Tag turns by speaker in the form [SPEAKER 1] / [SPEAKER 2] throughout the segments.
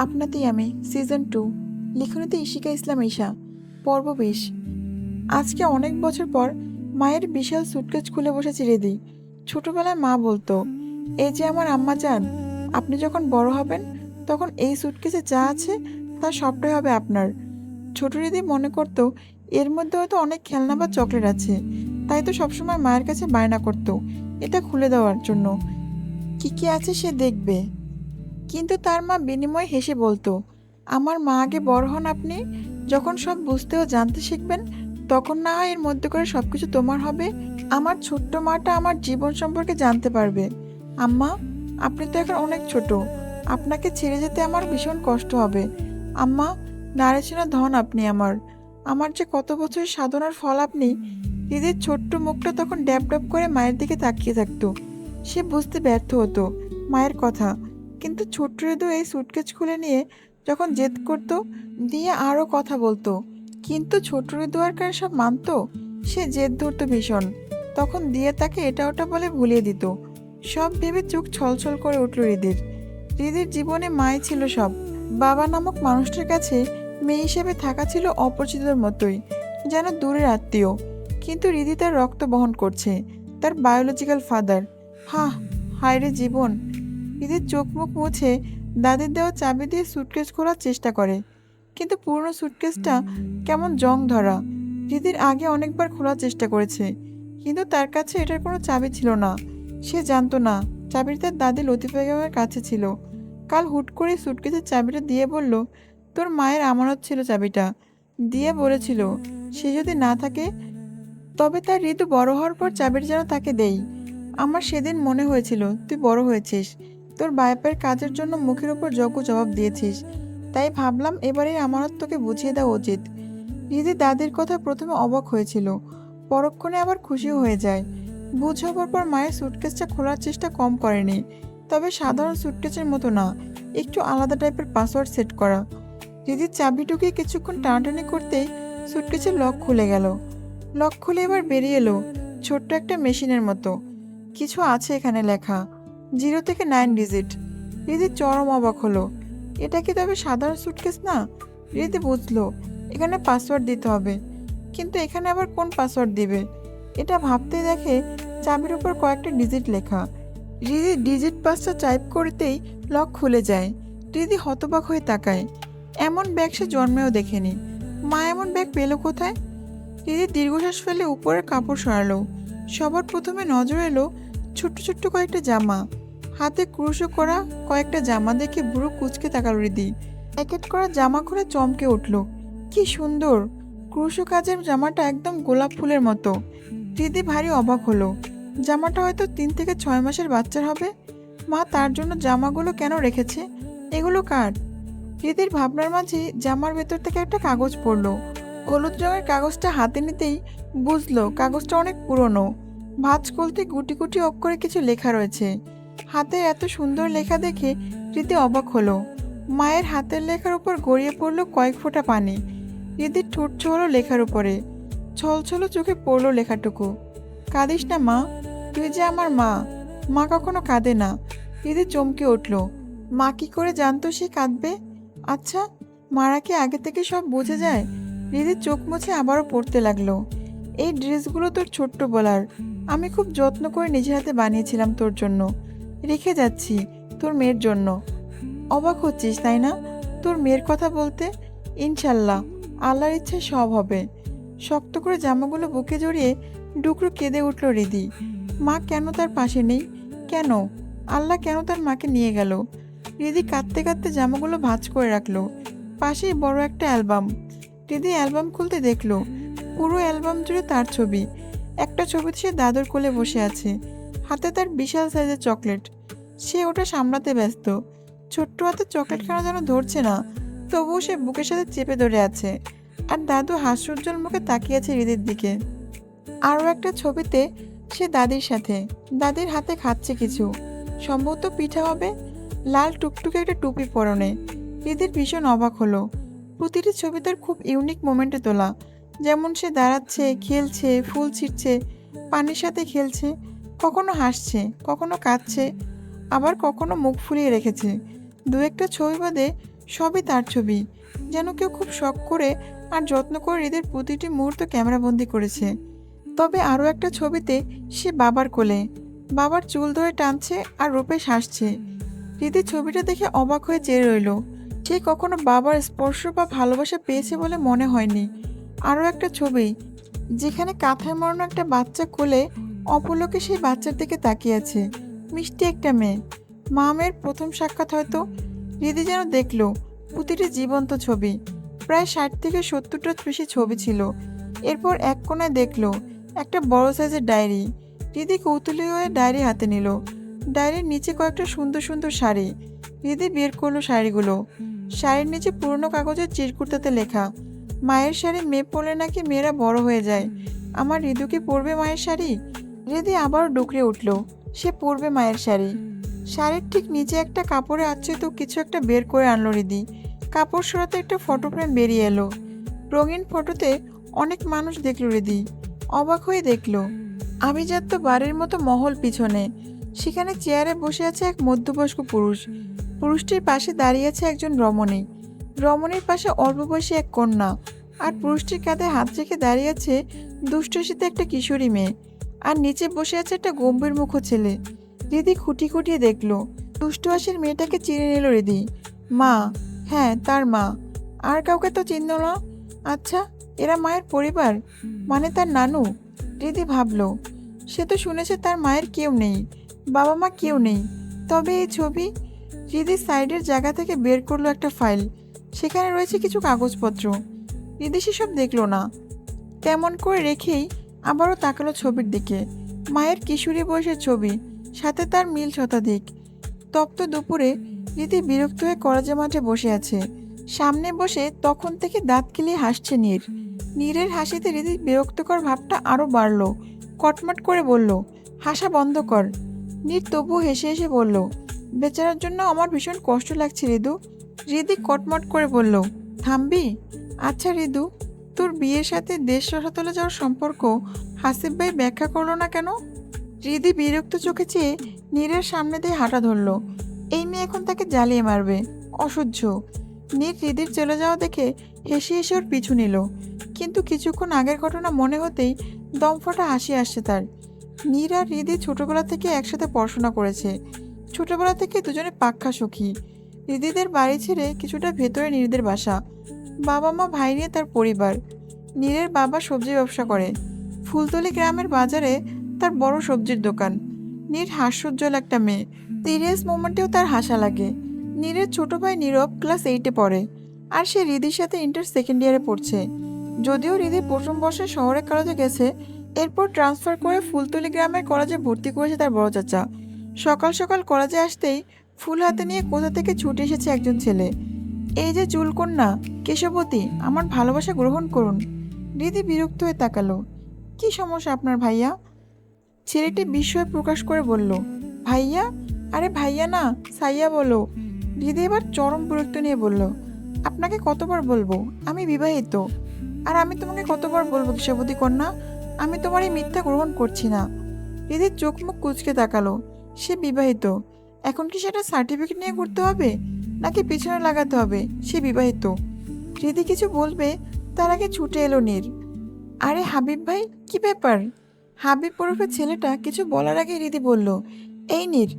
[SPEAKER 1] আপনাতেই আমি সিজন 2 লিখনীতে ইশিকা ইসলাম ঈশা পর্ব 20। আজকে অনেক বছর পর মায়ের বিশাল সুটকেস খুলে বসেছি রেডি। ছোটবেলায় মা বলতো, এই যে আমার আম্মা যান, আপনি যখন বড় হবেন তখন এই সুটকেসে যা আছে তার সবটাই হবে আপনার। ছোট রিদি মনে করতো এর মধ্যে হয়তো অনেক খেলনা বা চকলেট আছে, তাই তো সবসময় মায়ের কাছে বায়না করতো এটা খুলে দেওয়ার জন্য। কি কি আছে সে দেখবে। কিন্তু তার মা বিনিময়ে হেসে বলতো, আমার মা আগে বড় হন আপনি, যখন সব বুঝতে ও জানতে শিখবেন তখন না হয় এর মধ্যে করে সবকিছু তোমার হবে। আমার ছোট্ট মাটা আমার জীবন সম্পর্কে জানতে পারবে। আম্মা, আপনি তো এখন অনেক ছোট, আপনাকে ছেড়ে যেতে আমার ভীষণ কষ্ট হবে। আম্মা, নারেছেনা ধন আপনি আমার, আমার যে কত বছরের সাধনার ফল আপনি। দিদির ছোট্ট মুখটা তখন ড্যাব ড্যাব করে মায়ের দিকে তাকিয়ে থাকতো। সে বুঝতে ব্যর্থ হতো মায়ের কথা, কিন্তু ছোট্ট হৃদু এই সুটকেস খুলে নিয়ে যখন জেদ করতো, দিয়ে আরও কথা বলতো। কিন্তু ছোট হৃদু আর কার সব মানতো। সে জেদ ধরতো ভীষণ, তখন দিয়ে তাকে এটা ওটা বলে ভুলিয়ে দিত। সব ভেবে চোখ ছলছল করে উঠল হৃদির। হৃদির জীবনে মাই ছিল সব। বাবা নামক মানুষটার কাছে মেয়ে হিসেবে থাকা ছিল অপরিচিতর মতোই, যেন দূরের আত্মীয়। কিন্তু হৃদি তার রক্ত বহন করছে, তার বায়োলজিক্যাল ফাদার। হাহ, হায় রে জীবন। হৃদির চোখ মুখ মুছে দাদির দেওয়া চাবি দিয়ে সুটকেস খোলার চেষ্টা করে, কিন্তু পুরনো সুটকেসটা কেমন জং ধরা। হৃদির আগে অনেকবার খোলার চেষ্টা করেছে, কিন্তু তার কাছে এটার কোনো চাবি ছিল না। সে জানতো না চাবিটা তার দাদি লতিফা বেগমের কাছে ছিল। কাল হুট করে সুটকেসের চাবিটা দিয়ে বলল, তোর মায়ের আমানত ছিল চাবিটা। দিয়ে বলেছিল সে যদি না থাকে তবে তার ঋতু বড় হওয়ার পর চাবিটা যেন তাকে দেই। আমার সেদিন মনে হয়েছিল তুই বড় হয়েছিস, তোর বাপের কাজের জন্য মুখের উপর যোগ্য জবাব দিয়েছিস, তাই ভাবলাম এবারে আমানত তোকে বুঝিয়ে দেওয়া উচিত। রিদি দাদির কথা প্রথমে অবাক হয়েছিল, পরক্ষণে আবার খুশিও হয়ে যায়। বুঝ হবার পর মায়ের সুটকেসটা খোলার চেষ্টা কম করেনি, তবে সাধারণ সুটকেসের মতো না, একটু আলাদা টাইপের পাসওয়ার্ড সেট করা। রিদির চাবি ঢুকিয়ে কিছুক্ষণ টানাটানি করতেই সুটকেসের লক খুলে গেল। লক খুলে এবার বেরিয়ে এলো ছোট্ট একটা মেশিনের মতো। কিছু আছে এখানে লেখা, 0 থেকে 9 ডিজিট। রিদি চরম অবাক হলো, এটা কি তবে সাধারণ সুটকেস না? রিদি বুঝলো এখানে পাসওয়ার্ড দিতে হবে, কিন্তু এখানে আবার কোন পাসওয়ার্ড দিবে। এটা ভাবতে দেখে চাবির উপর কয়েকটা ডিজিট লেখা। রিদি ডিজিট পাসটা টাইপ করতেই লক খুলে যায়। রিদি হতবাক হয়ে তাকায়, এমন ব্যাগ সে জন্মেও দেখেনি। মা এমন ব্যাগ পেল কোথায়? রিদি দীর্ঘশ্বাস ফেলে উপরের কাপড় সরালো। সবার প্রথমে নজর এলো ছোট্ট ছোট্ট কয়েকটা জামা, হাতে ক্রুশো করা কয়েকটা জামা দেখে বুড়ো কুচকে তাকালো রিদি। প্যাকেট করা জামা খুলে চমকে উঠল, কি সুন্দর! ক্রুশো কাজের জামাটা একদম গোলাপ ফুলের মতো। রিদি ভারী অবাক হলো, জামাটা হয়তো 3 থেকে 6 মাসের বাচ্চার হবে। মা তার জন্য জামাগুলো কেন রেখেছে? এগুলো কার? রিদির ভাবনার মাঝে জামার ভেতর থেকে একটা কাগজ পড়লো। হলুদ রঙের কাগজটা হাতে নিতেই বুঝলো কাগজটা অনেক পুরনো। ভাঁজ খুলতে গুটি গুটি অক্ষরে কিছু লেখা রয়েছে। হাতে এত সুন্দর লেখা দেখে রীতি অবাক হলো। মায়ের হাতের লেখার উপর গড়িয়ে পড়লো কয়েক ফোঁটা পানি। রীতির ঠোঁট ছোঁয়ালো লেখার উপরে, ছলছল চোখে পড়লো লেখাটুকু, কাঁদিস না মা, তুই যে আমার মা। মা কখনো কাঁদে না। রীতি চমকে উঠল, মা কি করে জানতো সে কাঁদবে? আচ্ছা, মারা কি আগে থেকে সব বুঝে যায়? রিদির চোখ মুছে আবারও পড়তে লাগলো, এই ড্রেসগুলো তোর ছোট্ট বলার, আমি খুব যত্ন করে নিজের হাতে বানিয়েছিলাম তোর জন্য, রেখে যাচ্ছি তোর মেয়ের জন্য। অবাক হচ্ছিস তাই না তোর মেয়ের কথা বলতে? ইনশাল্লাহ, আল্লাহর ইচ্ছে সব হবে। শক্ত করে জামাগুলো বুকে জড়িয়ে ডুকরো কেঁদে উঠল রিদি। মা কেন তার পাশে নেই? কেন আল্লাহ কেন তার মাকে নিয়ে গেল? রিদি কাঁদতে কাঁদতে জামাগুলো ভাঁজ করে রাখলো। পাশেই বড় একটা অ্যালবাম। রিদি অ্যালবাম খুলতে দেখলো পুরো অ্যালবাম জুড়ে তার ছবি। একটা ছবিতে সে দাদুর কোলে বসে আছে, হাতে তার বিশাল সাইজের চকলেট। সে ওটা সামলাতে ব্যস্ত, ছোট্ট হাতে চকলেট খানা যেন ধরছে না, তবুও সে বুকের সাথে চেপে ধরে আছে। আর দাদু হাস্যোজ্জ্বল মুখে তাকিয়ে আছে হৃদির দিকে। আরও একটা ছবিতে সে দাদির সাথে, দাদির হাতে খাচ্ছে কিছু, সম্ভবত পিঠা হবে। লাল টুকটুকে একটা টুপি পরনে। হৃদির ভীষণ অবাক হলো, প্রতিটি ছবি তার খুব ইউনিক মোমেন্টে তোলা। যেমন সে দাঁড়াচ্ছে, খেলছে, ফুল ছিঁড়ছে, পানির সাথে খেলছে, কখনো হাসছে, কখনো কাঁদছে, আবার কখনো মুখ ফুলিয়ে রেখেছে। দু একটা ছবি বাদে সবই তার ছবি, যেন কেউ খুব শখ করে আর যত্ন করে হৃদের প্রতিটি মুহূর্ত ক্যামেরাবন্দি করেছে। তবে আরও একটা ছবিতে সে বাবার কোলে, বাবার চুল ধরে টানছে আর রূপেশ হাসছে। হৃদের ছবিটা দেখে অবাক হয়ে চেয়ে রইল। সে কখনো বাবার স্পর্শ বা ভালোবাসা পেয়েছে বলে মনে হয়নি। আরও একটা ছবি, যেখানে কাঁথায় মোড়ানো একটা বাচ্চা কোলে অপলকে সেই বাচ্চার দিকে তাকিয়ে আছে। মিষ্টি একটা মেয়ে, মা মেয়ের প্রথম সাক্ষাৎ হয়তো। হৃদি যেন দেখলো প্রতিটি জীবন্ত ছবি। প্রায় 60 থেকে 70টার বেশি ছবি ছিল। এরপর এক কোণায় দেখলো একটা বড় সাইজের ডায়েরি। হৃদি কৌতূহলী হয়ে ডায়েরি হাতে নিল। ডায়েরির নিচে কয়েকটা সুন্দর সুন্দর শাড়ি। হৃদি বের করলো শাড়িগুলো। শাড়ির নিচে পুরনো কাগজের চিরকুটাতে লেখা, মায়ের শাড়ি মেয়ে পরলে নাকি মেয়েরা বড় হয়ে যায়। আমার হৃদু কি পরবে মায়ের শাড়ি? হৃদি আবার ডুকরে উঠল। সে পরবে মায়ের শাড়ি। শাড়ির ঠিক নিচে একটা কাপড়ে আচ্ছাদিত কিছু একটা বের করে আনলো হৃদি। কাপড় সরাতে একটা ফটো ফ্রেম বেরিয়ে এলো। রঙিন ফটোতে অনেক মানুষ দেখল হৃদি। অবাক হয়ে দেখল আভিজাত্য বাড়ির মতো মহল পিছনে। সেখানে চেয়ারে বসে আছে এক মধ্যবয়স্ক পুরুষ। পুরুষটির পাশে দাঁড়িয়ে আছে একজন রমণী। রমণীর পাশে অল্প বয়সী এক কন্যা। আর পুরুষটির কাঁধে হাত রেখে দাঁড়িয়ে আছে দুষ্টশীতে একটা কিশোরী মেয়ে। আর নিচে বসে আছে একটা গম্ভীর মুখ ছেলে। হৃদি খুঁটি খুঁটিয়ে দেখলো। দুষ্ট হাসির মেয়েটাকে চিনে নিল হৃদি। মা, হ্যাঁ তার মা। আর কাউকে তো চিনল না। আচ্ছা, এরা মায়ের পরিবার, মানে তার নানু। হৃদি ভাবলো, সে তো শুনেছে তার মায়ের কেউ নেই, বাবা মা কেউ নেই। তবে এই ছবি। হৃদি সাইডের জায়গা থেকে বের করলো একটা ফাইল। সেখানে রয়েছে কিছু কাগজপত্র। হৃদি সেসব দেখলো না, তেমন করে রেখেই আবারও তাকালো ছবির দিকে। মায়ের কিশোরী বয়সের ছবি, সাথে তার মিল শতাধিক। তপ্ত দুপুরে রীতি বিরক্ত হয়ে কলেজের মাঠে বসে আছে। সামনে বসে তখন থেকে দাঁত কিলিয়ে হাসছে নীর। নীরের হাসিতে রীতির বিরক্তকর ভাবটা আরও বাড়ল। কটমট করে বলল, হাসা বন্ধ কর। নীর তবুও হেসে হেসে বলল, বেচারার জন্য আমার ভীষণ কষ্ট লাগছে ঋদু। হৃদি কটমট করে বলল, থামবি? আচ্ছা ঋদু, তোর বিয়ের সাথে দেশ রসাতলে যাওয়ার সম্পর্ক হাসিব ভাই ব্যাখ্যা করলো না কেন? হৃদি বিরক্ত চোখে চেয়ে নীরের সামনে দিয়ে হাঁটা ধরল। এই মেয়ে এখন তাকে জ্বালিয়ে মারবে, অসহ্য। নীর হৃদির চলে যাওয়া দেখে হেসে হেসে ওর পিছু নিল। কিন্তু কিছুক্ষণ আগের ঘটনা মনে হতেই দমফাটা হাসি আসছে তার। নীর আর হৃদি ছোটবেলা থেকে একসাথে পড়াশোনা করেছে। ছোটবেলা থেকে দুজনে পাক্কা সখী। হৃদিদের বাড়ি ছেড়ে কিছুটা ভেতরে নীরদের বাসা। বাবা মা ভাই নিয়ে তার পরিবার। নীরের বাবা সবজি ব্যবসা করে। ফুলতলি গ্রামের বাজারে তার বড় সবজির দোকান। নীর হাস্যোজ্জ্বল একটা মেয়ে। সিরিয়াস মোমেন্টেও তার হাসা লাগে। নীরের ছোট ভাই নীরব ক্লাস 8-এ পড়ে। আর সে হৃদির সাথে ইন্টার সেকেন্ড ইয়ারে পড়ছে। যদিও হৃদি প্রথম বর্ষে শহরের কলেজে গেছে, এরপর ট্রান্সফার করে ফুলতলি গ্রামের কলেজে ভর্তি করেছে তার বড় চাচা। সকাল সকাল কলেজে আসতেই ফুল হাতে নিয়ে কোথা থেকে ছুটে এসেছে একজন ছেলে। এই যে চুলকন্যা কেশবতী, আমার ভালোবাসা গ্রহণ করুন। হৃদি বিরক্ত হয়ে তাকালো। কি সমস্যা আপনার ভাইয়া? ছেলেটি বিস্ময় প্রকাশ করে বলল, ভাইয়া? আরে ভাইয়া না, সাইয়া বলো। হৃদি এবার চরম বিরক্ত নিয়ে বলল, আপনাকে কতবার বলবো আমি বিবাহিত? আর আমি তোমাকে কতবার বলবো কেশবতী কন্যা, আমি তোমার এই মিথ্যা গ্রহণ করছি না। হৃদির চোখ মুখ কুঁচকে তাকালো। সে বিবাহিত। এখন কি সেটা সার্টিফিকেট নিয়ে করতে হবে, নাকি পিছনে লাগাতে হবে সে বিবাহিত? হৃদি কিছু বলবে তার আগে ছুটে এলো নীর। আরে হাবিব ভাই, কি ব্যাপার? হাবিব ওরফে ছেলেটা কিছু বলার আগে হৃদি বলল, এই নীর,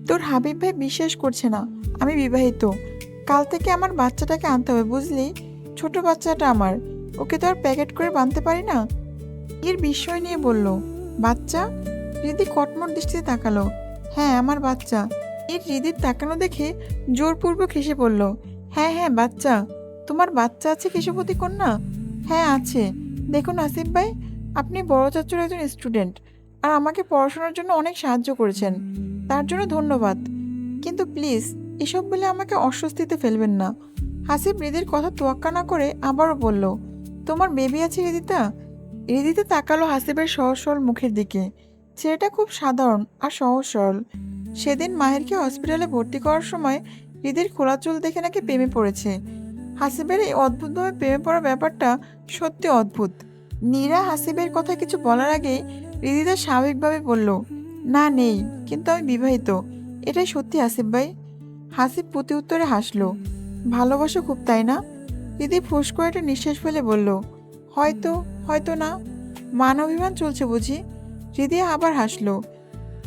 [SPEAKER 1] তোর হাবিব ভাই বিশ্বাস করছে না আমি বিবাহিত। কাল থেকে আমার বাচ্চাটাকে আনতে হবে, বুঝলি? ছোট বাচ্চাটা আমার, ওকে তো আর প্যাকেট করে বাঁধতে পারি না। নীর বিস্ময় নিয়ে বলল, বাচ্চা? হৃদি কটমট দৃষ্টিতে তাকালো। হ্যাঁ, আমার বাচ্চা। নীর হৃদির তাকানো দেখে জোরপূর্বক হেসে পড়ল। হ্যাঁ হ্যাঁ, বাচ্চা। তোমার বাচ্চা আছে কেশবতী কন্যা? হ্যাঁ আছে। দেখুন আসিফ ভাই, আপনি বড় চাচুর একজন স্টুডেন্ট, আর আমাকে পড়াশোনার জন্য অনেক সাহায্য করেছেন, তার জন্য ধন্যবাদ। কিন্তু প্লিজ এসব বলে আমাকে অস্বস্তিতে ফেলবেন না। হাসিব হৃদির কথা তোয়াক্কা না করে আবারও বলল, তোমার বেবি আছে হৃদিতা? হৃদিতে তাকালো হাসিবের সহজ সরল মুখের দিকে। ছেলেটা খুব সাধারণ আর সহজ সরল। সেদিন মাহিরকে হসপিটালে ভর্তি করার সময় হৃদির খোলা চুল দেখে নাকি প্রেমে পড়েছে। হাসিবের এই অদ্ভুতভাবে প্রেমে পড়া ব্যাপারটা সত্যি অদ্ভুত। নীরা হাসিবের কথা কিছু বলার আগেই হৃদিতা স্বাভাবিকভাবে বলল, না নেই, কিন্তু আমি বিবাহিত। এটাই সত্যি হাসিব ভাই। হাসিব প্রতি উত্তরে হাসলো। ভালোবাসো খুব, তাই না? দিদি ফুস করে একটা নিঃশ্বাস ফেলে বলল, হয়তো, হয়তো না। মানবাভিমান চলছে বুঝি? হৃদি আবার হাসলো।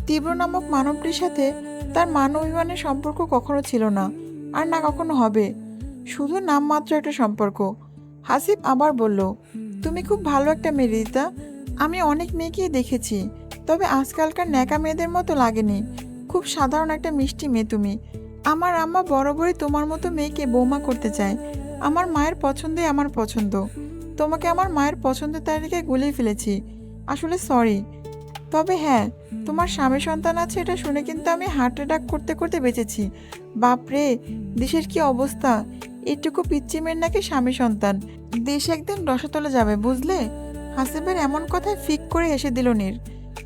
[SPEAKER 1] তীব্র নামক মানবটির সাথে তার মানবাভিমানের সম্পর্ক কখনো ছিল না, আর না কখনো হবে। শুধু নামমাত্র একটা সম্পর্ক। হাসিব আবার বলল, তুমি খুব ভালো একটা মেয়ে রিদিতা। আমি অনেক মেয়েকেই দেখেছি, তবে আজকালকার ন্যাকা মেয়েদের মতো লাগেনি। খুব সাধারণ একটা মিষ্টি মেয়ে তুমি। আমার আম্মা বরাবরই তোমার মতো মেয়েকে বৌমা করতে চায়। আমার মায়ের পছন্দই আমার পছন্দ। তোমাকে আমার মায়ের পছন্দের তালিকায় গুলিয়ে ফেলেছি। আসলে সরি। তবে হ্যাঁ, তোমার স্বামী সন্তান আছে এটা শুনে কিন্তু আমি হার্ট অ্যাটাক করতে করতে বেঁচেছি। বাপরে, দেশের কি অবস্থা! এটুকু পিচ্চি মেয়ের নাকি স্বামী সন্তান। দেশ একদিন রসাতলে যাবে, বুঝলে? হাসিবের এমন কথায় ফিক করে হেসে দিল নীর।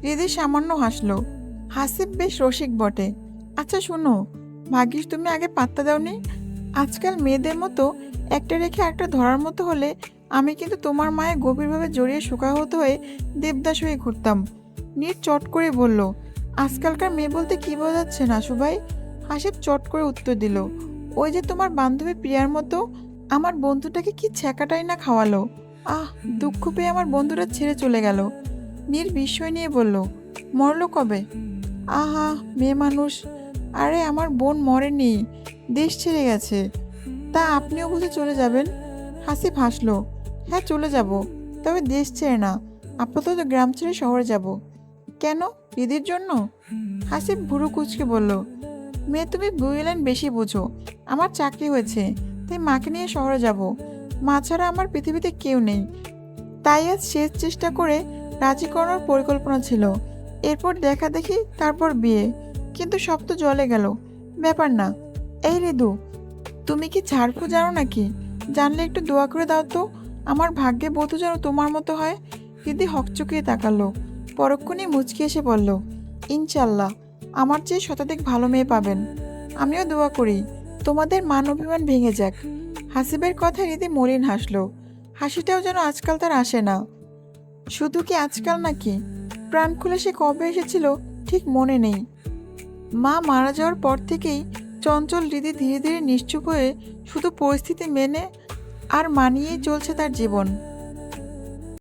[SPEAKER 1] হৃদি সামান্য হাসলো। হাসিব বেশ রসিক বটে। আচ্ছা শোনো, ভাগ্যিস তুমি আগে পাত্তা দাওনি। আজকাল মেয়েদের মতো একটা রেখে একটা ধরার মতো হলে আমি কিন্তু তোমার মায়ে গভীরভাবে জড়িয়ে শোকাহত হয়ে দেবদাস হয়ে ঘুরতাম। নীর চট করে বলল, আজকালকার মেয়ে বলতে কি বোঝাচ্ছে না সুবাই? হাসিব চট করে উত্তর দিল, ওই যে তোমার বান্ধবী প্রিয়ার মতো। আমার বন্ধুটাকে কি ছ্যাঁকাটাই না খাওয়ালো। আহ, দুঃখ পেয়ে আমার বন্ধুটা ছেড়ে চলে গেল। নীর বিস্ময় নিয়ে বলল, মরলো কবে? আহা, মেয়ে মানুষ। আরে আমার বোন মরেনি, দেশ ছেড়ে গেছে। তা আপনিও বুঝে চলে যাবেন? হাসিব হাসলো। হ্যাঁ চলে যাব, তবে দেশ ছেড়ে না। আপাতত গ্রাম ছেড়ে শহরে যাব। কেন, দিদির জন্য? হাসিব ভুরু কুচকে বলল, মেয়ে তুমি বুঝলেন বেশি বোঝো। আমার চাকরি হয়েছে, তাই মাকে নিয়ে শহরে যাব। মা ছাড়া আমার পৃথিবীতে কেউ নেই। তাই আজ শেষ চেষ্টা করে রাজি করানোর পরিকল্পনা ছিল। এরপর দেখা দেখি, তারপর বিয়ে। কিন্তু সব তো জলে গেল। ব্যাপার না। এই ঋদু, তুমি কি ঝাড়ফু জানো নাকি? জানলে একটু দোয়া করে দাও তো। আমার ভাগ্যে বধূ যেন তোমার মতো হয়। দিদি হকচকিয়ে তাকালো, পরক্ষণে মুচকি এসে বলল, ইনশাল্লাহ, আমার চেয়ে শতাধিক ভালো মেয়ে পাবেন। আমিও দোয়া করি তোমাদের মান অভিমান ভেঙে যাক। হাসিবের কথায় রীতি মলিন হাসলো। হাসিটাও যেন আজকাল তার আসে না। শুধু কি আজকাল নাকি, প্রাণ খুলে সে কবে এসেছিল ঠিক মনে নেই। মা মারা যাওয়ার পর থেকেই চঞ্চল হৃদি ধীরে ধীরে নিশ্চুপ হয়ে শুধু পরিস্থিতি মেনে আর মানিয়েই চলছে তার জীবন।